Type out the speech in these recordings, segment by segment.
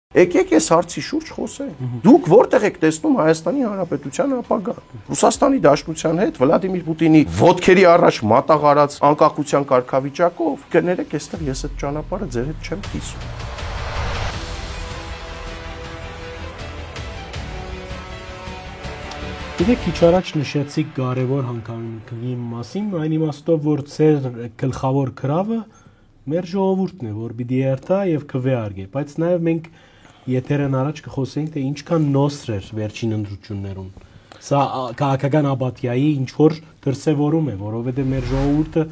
Եկեք այս հարցի շուրջ խոսենք։ Դուք որտեղ եք տեսնում Հայաստանի Հանրապետության ապագան։ Ռուսաստանի Դաշնության հետ Վլադիմիր Պուտինի ոտքերի առաջ մատաղարած անկախության կարգավիճակով կներեք, այստեղ ես այդ ճանապարհը ձեր հետ չեմ կիսում։ Գիտեք, քիչ առաջ նշեցիք կարևոր հանքավայրի մասին, այն իմաստով, որ ձեր գլխավոր քրավը մեր ժողովուրդն է, որ պիտի երթա եւ քվեարկի, բայց նաեւ մենք եթերն առաջ կխոսենք, թե ինչքան նոսր էր վերջին ընտրություններում։ Սա քաղաքական աբատիայի ինչ որ դրսևորում է, որովհետեւ մեր ժողովուրդը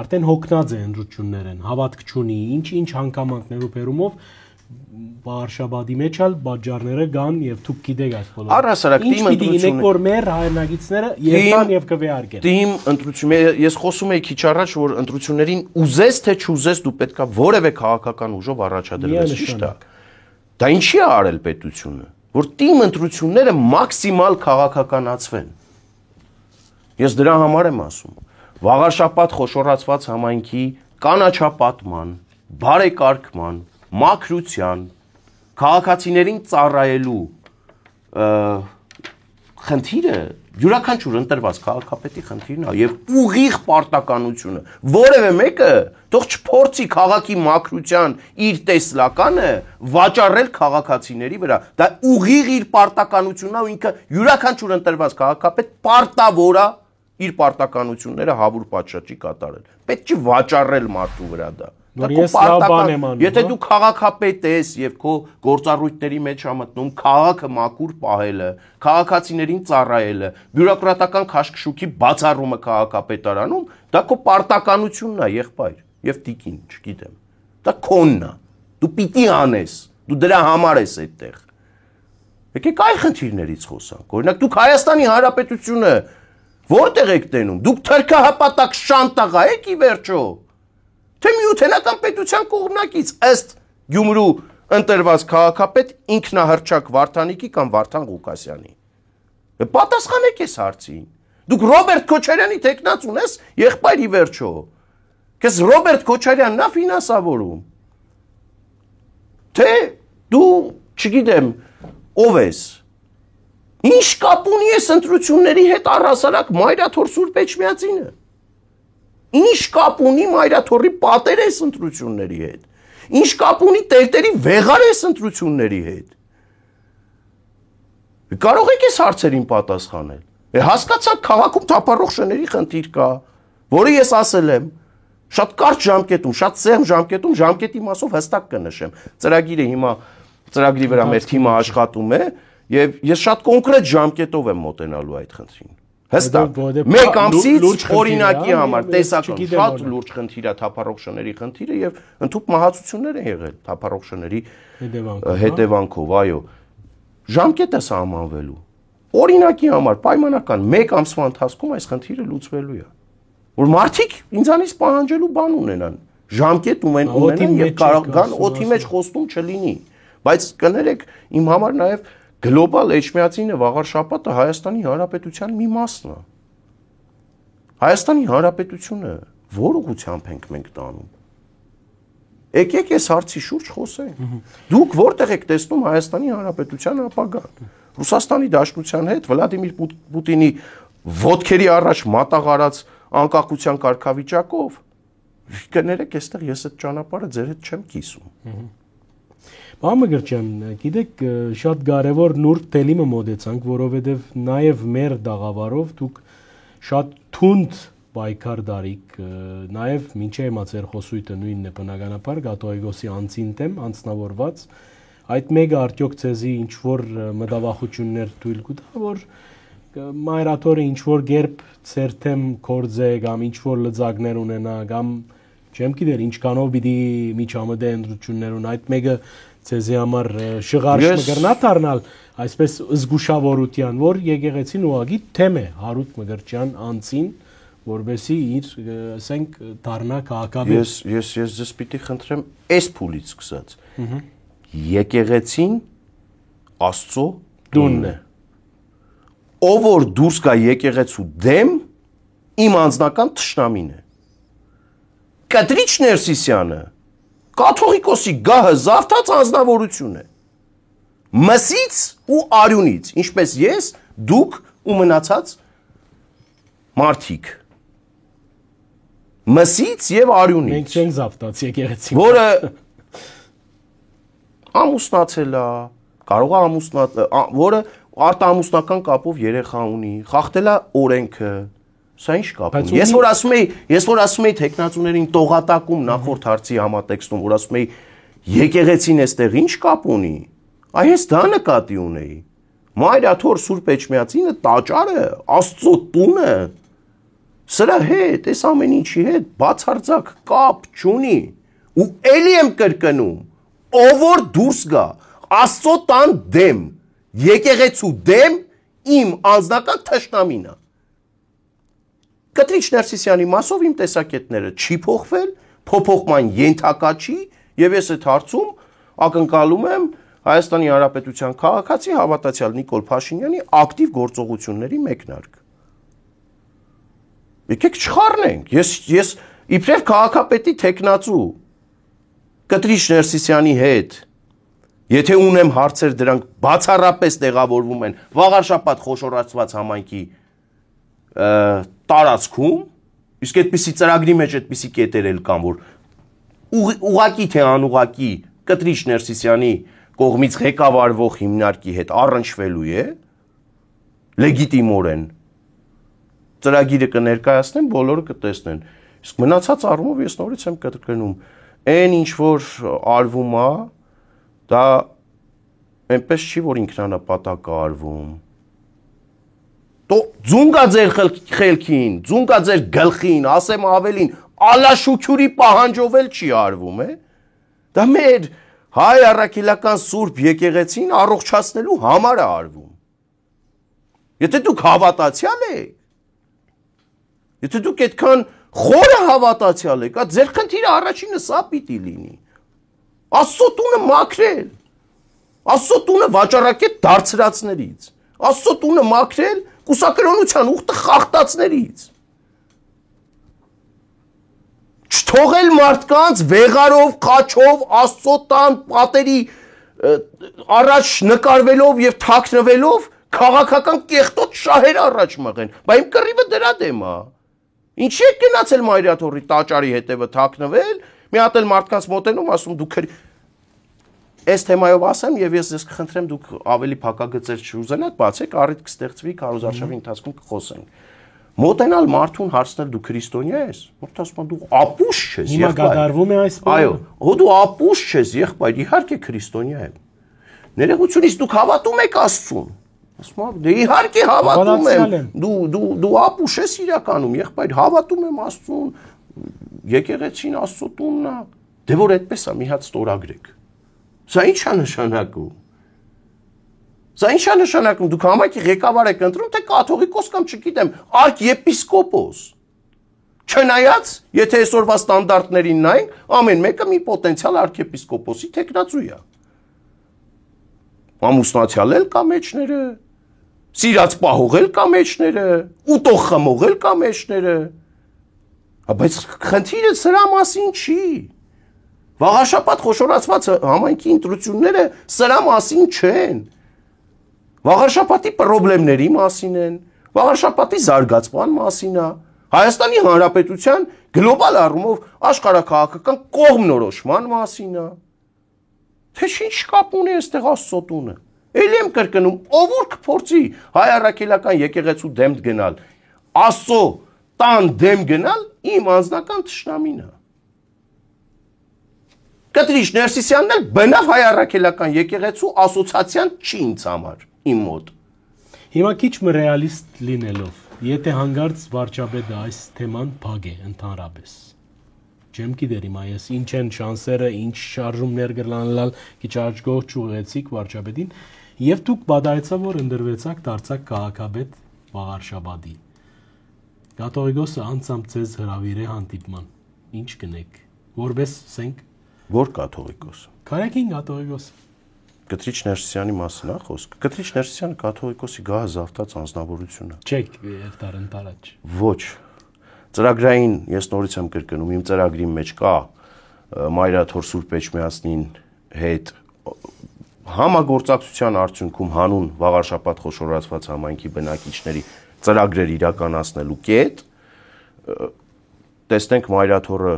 արդեն հոգնած է ընտրություններեն, հավատք չունի, ինչ հանգամանքներով բերումով Բարշաբադի մեջ ալ բաժարները կան եւ դուք գիտեք այս բոլորը։ Առհասարակ թիմ ընտրությունները, որ մեր հայրենագիտները երթան եւ կվեարկեն։ Թիմ ընտրություն, ես խոսում եի քիչ առաջ, որ ընտրություններին ուզես թե չուզես դու պետքա որևէ քաղաքական ուժով առաջադրվես, ճիշտ է։ Դա ինչի է արել պետությունը, որ թիմ ընտրությունները մաքսիմալ քաղաքականացվեն։ Ես դրա համար եմ ասում։ Վաղարշապատ խոշորացված համայնքի կանաչապատման, բարեկարգման, մաքրության, քաղաքացիներին ծառայելու խնդիրը յուրաքանչյուր ընտրված քաղաքապետի խնդիրն է եւ ուղիղ պարտականությունը որևէ մեկը թող չփորձի քաղաքի մաքրության իր տեսլականը վաճառել քաղաքացիների վրա, դա ուղիղ իր պարտականությունն է ու ինքը յուրաքանչյուր ընտրված քաղաքապետ պարտավոր է իր պարտականությունները հավուր պատշաճի կատարել, պետք չի վաճառել մարդու վրա դա։ Եթե դու քաղաքապետ ես եւ քո գործառույթների մեջ ա մտնում քաղաքը մաքուր պահելը, քաղաքացիներին ծառայելը, բյուրոկրատական քաշքշուկի բացառումը քաղաքապետարանում, դա քո պարտականությունն է, եղբայր, եւ տիկին, չգիտեմ։ Դա քոնն է։ Դու պիտի անես, դու դրա համար ես այդտեղ։ Եկեք այլ խնդիրներից խոսանք։ Օրինակ դուք Հայաստանի Հանրապետությունը որտեղ եք տենում։ Դուք թրքահապատակ շանտաղա եք ի վերջո։ Թե միութենական պետության կողմնակից ըստ Գյումրու ընտրված քաղաքապետ ինքնահռչակ Վարդանիկի կամ Վարդան Ղուկասյանի։ Պատասխանեք այս հարցին։ Դուք Ռոբերտ Քոչարյանի տեխնաց ունես, եղբայր ի վերջո։ Քեզ Ռոբերտ Քոչարյանն է ֆինանսավորում։ Թե դու, չգիտեմ, ով ես։ Ինչ կապ ունի այս ընտրությունների հետ առհասարակ Մայրաթոր Սուրբ Էջմիածինը։ Ինչ կապ ունի Մայրաթորի պատերը այս ընտրությունների հետ։ Ինչ կապ ունի Տերտերի վեղարը այս ընտրությունների հետ։ Կարող եք այս հարցերին պատասխանել։ Հասկացաք, քաղաքում թափառող շների խնդիր կա, որը ես ասել եմ, շատ կարճ ժամկետում, շատ սեղմ ժամկետում, ժամկետի մասով հստակ կնշեմ։ Ծրագիրը հիմա ծրագրի վրա մեր թիմը աշխատում է եւ ես շատ կոնկրետ ժամկետով եմ մոտենալու այդ խնդրին։ Հստակ, մեկ ամսից օրինակի համար տեսական շատ լուրջ խնդիր է թափառող շների խնդիրը եւ ընդհանուր մահացություններ են եղել թափառող շների հետևանքով, այո։ Ժամկետ է սահմանվելու։ Օրինակի համար պայմանական մեկ ամսվա ընթացքում այս խնդիրը լուծվելու է։ Որ մարդիկ ինձանից պահանջելու բան ունենան, ժամկետ ունենան եւ կարող գան օդի մեջ խոստում չլինի, բայց կներեք իմ համար նաեւ Գլոբալ Էջմիածինը Վաղարշապատը Հայաստանի Հանրապետության մի մասն է։ Հայաստանի Հանրապետությունը որ ուղղությամբ ենք մենք տանում։ Եկեք այս հարցի շուրջ խոսենք։ Դուք որտեղ եք տեսնում Հայաստանի Հանրապետության ապագան։ Ռուսաստանի Դաշնության հետ Վլադիմիր Պուտինի ոտքերի առաջ մատաղարած անկախության կարգավիճակով կներեք, այստեղ ես այդ ճանապարհը ձեր հետ չեմ կիսում։ Մամգրչյան, գիտեք, շատ կարևոր նուրբ թելիմը մոտեցանք, որովհետև նաև մեր դաղավարով դուք շատ թունդ պայքար դարիք, նաև մինչև հիմա ձեր խոսույթը նույնն է բնականաբար Գատոյգոսի անձին դեմ անձնավորված, այդ մեկը արդյոք ցեզի ինչ որ մտավախություններ թույլ կտա, որ Մայրաթորը ինչ որ գերբ ձեր թեմ կորձե կամ ինչ որ լծակներ ունենա կամ չեմ գիտեր ինչքանով պիտի միջամտե ընտրություններուն այդ մեկը ցեզի համար շղարշ մգրնա դառնալ այսպես զգուշավորության որ եկեղեցին ուղագի թեմ է Հարութ Մգրչյան անձին որբեսի իր ասենք դառնա քաղաքավեր ես ձեզ պիտի խնդրեմ այս փուլից սկսած եկեղեցին Աստծո տունն է ով որ դուրս գա եկեղեցու դեմ իմ անձնական թշնամին է Կատրիչ Ներսիսյանը կաթողիկոսի գահը զավթած անձնավորություն է Մսից ու արյունից, ինչպես ես, դուք ու մնացած մարդիկ։ Մսից եւ արյունից։ Մենք չենք զավտած եկեղեցին։ Որը ամուսնացել է, կարող է որը արտամուսնական կապով երեխա ունի, խախտել է օրենքը։ Սա ինչ կապ ունի։ Ես որ ասում եի տեխնացուներին տողատակում նախորդ հարցի համատեքստում, որ ասում եի եկեղեցին էստեղ ինչ կապ ունի։ Այ ես դա նկատի ունեի։ Մայրաթոր Սուրբ Էջմիածինը տաճարը, Աստծո տունը, սրա հետ, այս ամեն ինչի հետ բացարձակ կապ չունի։ Ու էլի եմ կրկնում, ով որ դուրս գա Աստծո տան դեմ, եկեղեցու դեմ, իմ անձնական թշնամին է։ Կտրիչ Ներսիսյանի մասով իմ տեսակետները չի փոխվել, փոփոխման ենթակա չի, եւ ես այդ հարցում ակնկալում եմ Հայաստանի Հանրապետության քաղաքացի հավատացյալ Նիկոլ Փաշինյանի ակտիվ գործողությունների մեկնարկ։ Եկեք չխառնենք։ Ես իբրև քաղաքապետի տեխնացու Կտրիչ Ներսիսյանի հետ, եթե ունեմ հարցեր, դրանք բացառապես տեղավորվում են Վաղարշապատ խոշորացված համայնքի տարածքում, իսկ այդպիսի ծրագրի մեջ այդպիսի կետեր էլ կան, որ ուղակի թե անուղակի Կտրիչ Ներսիսյանի կողմից ղեկավարվող հիմնարկի հետ առնչվելու է, լեգիտիմորեն ծրագիրը կներկայացնեն, բոլորը կտեսնեն։ Իսկ մնացած առումով ես նորից եմ կրկնում, այն ինչ որ արվում է, դա այնպես չի, որ ինքնանպատակ է արվում։ Ձունգա ձեր խելքին, ձունգա ձեր գլխին, ասեմ ավելին, ալաշուքյուրի պահանջով էլ չի արվում, դա մեր հայ առաքելական Սուրբ եկեղեցին առողջացնելու համար է արվում։ Եթե դուք հավատացյալ եք, եթե դուք այդքան խորը հավատացյալ եք, ձեր խնդիրը առաջինը սա պիտի լինի։ Աստծո տունը մաքրել, Աստծո տունը վաճառակետ դարձրածներից, Աստծո տունը մաքրել կուսակրոնության ուխտը խախտածներից։ Չթողել մարդկանց վեղարով, խաչով, Աստծո տան պատերի առաջ նկարվելով եւ թաքնվելով քաղաքական կեղտոտ շահեր առաջ մղեն։ Բայց իմ կռիվը դրա դեմ է։ Ինչի եք գնացել Մայրաթորի տաճարի հետևը թաքնվել, մի հատ էլ մարդկանց մոտենում ասում դուք այս թեմայով ասեմ եւ ես ձեզ կխնդրեմ դուք ավելի փակագծեր չուզենաք, բացեք, առիթ կստեղծվի քարոզարշավի ընթացքում կխոսենք։ Մոտենալ մարդուն հարցնել դու քրիստոնյա ես, որտե ասում դու ապուշ ես, եղբայր։ Հիմա գդարվում է այս բանը։ Այո, հո դու ապուշ ես, եղբայր, իհարկե քրիստոնյա եմ։ Ներողությունից դուք հավատում եք Աստծուն։ Ասում դե իհարկե հավատում եմ։ Դու ապուշ ես իրականում, եղբայր, հավատում եմ Աստծուն, եկեղեցին Աստծո տունն է։ Դե որ այդպես է, մի հատ ստորագրեք։ Սա ի՞նչ է նշանակում։ Սա ի՞նչ է նշանակում, դուք համայնքի ղեկավար եք ընտրում, թե կաթողիկոս կամ չգիտեմ, արքեպիսկոպոս։ Չնայած, եթե այսօրվա ստանդարտներին նայենք, ամեն մեկը մի պոտենցիալ արքեպիսկոպոսի տեխնացու է։ Ամուսնացյալ էլ կա մեջները, սիրած պահողել կա մեջները, ուտող խմողել կա մեջները։ Բայց խնդիրը սրա մասին չի։ Վաղարշապատ խոշորացված համայնքի ընտրությունները սրա մասին չեն։ Վաղարշապատի խնդիրների մասին են, Վաղարշապատի զարգացման մասին է, Հայաստանի Հանրապետության գլոբալ առումով աշխարհաքաղաքական կողմնորոշման մասին է։ Թե ինչ կապ ունի այստեղ Աստծո տունը։ Էլի եմ կրկնում, ով որ կփորձի հայ առաքելական եկեղեցու դեմ գնալ, Աստծո տան դեմ գնալ, իմ անձնական թշնամին է։ Կտրիչ Ներսիսյանն էլ բնավ հայ առաքելական եկեղեցու ասոցիացիան չի ինձ համար, իմ մոտ։ Հիմա քիչ մը ռեալիստ լինելով, եթե հանգարց վարչապետը այս թեման փակ է ընդհանրապես։ Չեմ գիտեր հիմա ես ինչ են շանսերը, ինչ շարժումներ կլանալ, քիչ աճգող ճուղեցիք վարչապետին, եւ դուք բադայեցավ որ ընդրվեցաք դարձակ քաղաքապետ Վաղարշապատի։ Կաթողիկոսը անցամ ձեզ հրավիրե հանդիպման։ Ինչ կնեք։ Որպես ասենք Որ կաթողիկոս։ Կարեկին կաթողիկոս։ Կտրիչ Ներսիսյանի մասին է խոսքը։ Կտրիչ Ներսիսյանը կաթողիկոսի գահազավտած անձնավորություն է։ Չեք երթար ընտարաջ։ Ոչ։ Ծրագրային ես նորից եմ կրկնում, իմ ծրագրի մեջ կա Մայրաթոր Սուրբ Էջմիածնին հետ Համագործակցության արդյունքում հանուն վաղարշաբաթ խոշորացված համայնքի բնակիչների ծրագրեր իրականացնելու կետ, տեսնենք Մայրաթորը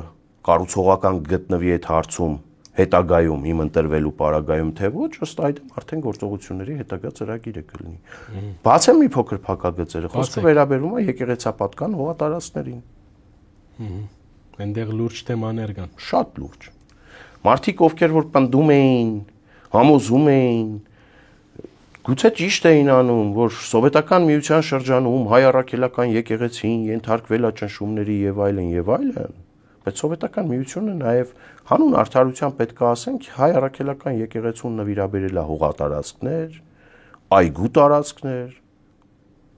կառուցողական գտնվի այդ հարցում հետագայում իմ ընտրվելու պարագայում թե ոչ, ըստ այդմ արդեն գործողությունների հետագա ծրագիրը կլինի։ Բացեմ մի փոքր փակագծերը, խոսքը վերաբերում է եկեղեցապատկան հողատարածքներին։ Այնտեղ լուրջ թեմաներ կան։ Շատ լուրջ։ Մարդիկ, ովքեր որ պնդում էին, համոզում էին, գուցե ճիշտ էին անում, որ սովետական միության շրջանում հայ առաքելական եկեղեցին ենթարկվել է ճնշումների եւ այլն, բայց սովետական միությունը նաեւ հանուն արդարության պետք է ասենք հայ առաքելական եկեղեցուն նվիրաբերել է հողատարածքներ, այգու տարածքներ,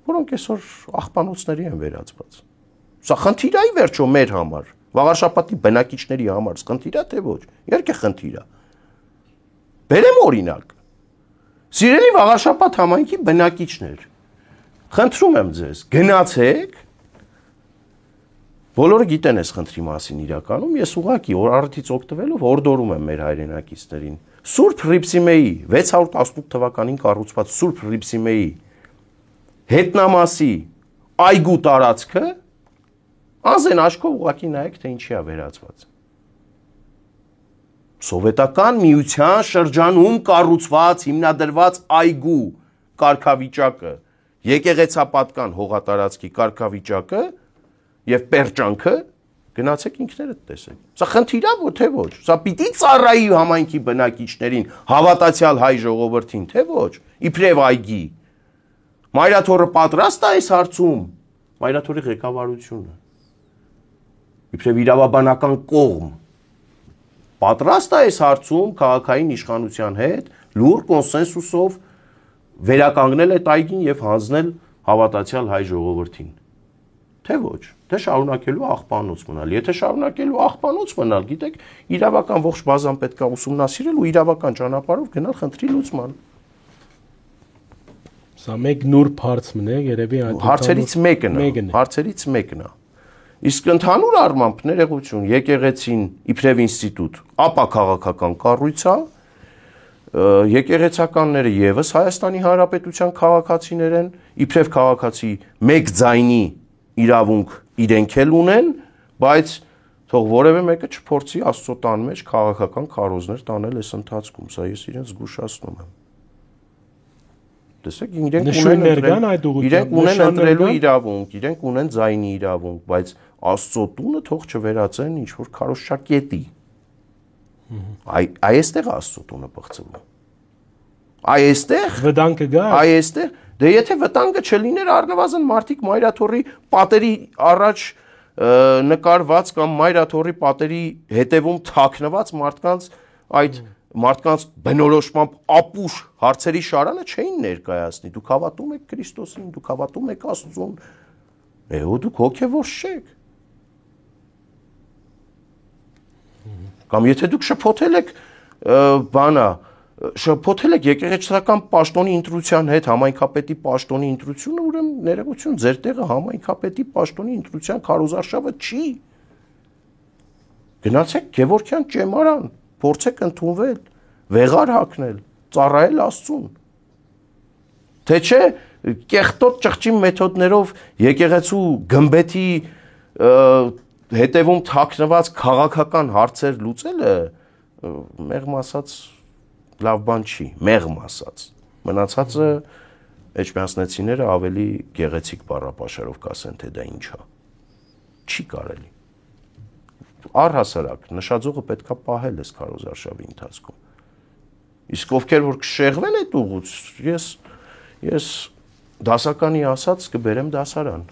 որոնք այսօր աղբանոցների են վերածված։ Սա խնդիր է ի վերջո մեր համար, վաղարշապատի բնակիչների համար, խնդիր է թե ոչ, երկե խնդիր է։ Բերեմ օրինակ։ Սիրելի վաղարշապատ համայնքի բնակիչներ, խնդրում եմ ձեզ, գնացեք, բոլորը գիտեն այս խնդրի մասին իրականում, ես ուղղակի առիթից օգտվելով հորդորում եմ մեր հայրենակիցներին, Սուրբ Հռիփսիմեի 618 թվականին կառուցված Սուրբ Հռիփսիմեի հետնամասի այգու տարածքը անզեն աչքով ուղղակի նայեք, թե ինչի է վերածված։ Սովետական միության շրջանում կառուցված, հիմնադրված այգու կարգավիճակը, եկեղեցապատկան հողատարածքի կարգավիճակը եւ պերճանքը գնացեք ինքներդ տեսեք։ Սա խնդիր է թե ոչ։ Սա պիտի ծառայի համայնքի բնակիչներին, հավատացյալ հայ ժողովրդին, թե ոչ։ Իբրև այգի։ Մայրաթորը պատրաստ է այս հարցում։ Մայրաթորի ղեկավարությունը։ Իբրև իրավաբանական կողմ պատրաստ է այս հարցում քաղաքային իշխանության հետ լուր կոնսենսուսով վերականգնել այդ այգին եւ հանձնել հավատացյալ հայ ժողովրդին։ Թե ոչ, թե շարունակելու աղբանոց մնալ։ Եթե շարունակելու աղբանոց մնալ, գիտեք, իրավական ողջ բազան պետք է ուսումնասիրել ու իրավական ճանապարհով գնալ խնդրի լուծման։ Սա մեկ նուրբ հարցն է, երևի այդ հարցերից մեկն է։ Իսկ ընդհանուր առմամբ ներողություն, եկեղեցին իբրև ինստիտուտ, ապա քաղաքական կառույց է, եկեղեցականները եւս Հայաստանի Հանրապետության քաղաքացիներ են, իբրև քաղաքացի մեկ ձայնի իրավունք իրենք էլ ունեն, բայց թող որևէ մեկը չփորձի Աստծո տան մեջ քաղաքական քարոզներ տանել այս ընթացքում, սա ես իրենց զգուշացնում եմ։ Տեսեք, իրենք ունեն ընտրելու իրավունք, իրենք ունեն ձայնի իրավունք, բայց Աստծո տունը թող չվերածեն ինչ որ քարոզչակետի։ Այստեղ Աստծո տունը բացվում։ Այստեղ վտանգը գա։ Այստեղ դե եթե վտանգը չլիներ առնվազն մարդիկ Մայրաթորի պատերի առաջ նկարված կամ Մայրաթորի պատերի հետևում թաքնված մարդկանց բնորոշմամբ ապուշ հարցերի շարանը չէին ներկայացնի։ Դուք հավատում եք Քրիստոսին, դուք հավատում եք Աստծուն, դուք հոգևոր չեք։ Կամ եթե դուք շփոթել եք շփոթել եք եկեղեցական պաշտոնի ընտրության հետ, համայնքապետի պաշտոնի ընտրությունը, ուրեմն ներողություն, ձեր տեղը համայնքապետի պաշտոնի ընտրության քարոզարշավը չի։ Գնացեք Գևորգյան ճեմարան, փորձեք ընդունվել, վեղար հագնել, ծառայել Աստծուն։ Թե չէ կեղտոտ ճղճի մեթոդներով եկեղեցու գմբեթի հետևում թաքնված քաղաքական հարցեր լուծելը մեղմ ասած լավ բան չի, մեղմ ասած։ Մնացածը էջմիածնեցիները ավելի գեղեցիկ բառապաշարով կասեն, թե դա ինչ է։ Չի կարելի։ Առհասարակ նշաձողը պետքա պահել այս քարոզարշավի ընթացքում։ Իսկ ովքեր որ կշեղվեն այդ ուղուց, ես դասականի ասած կբերեմ դասարան։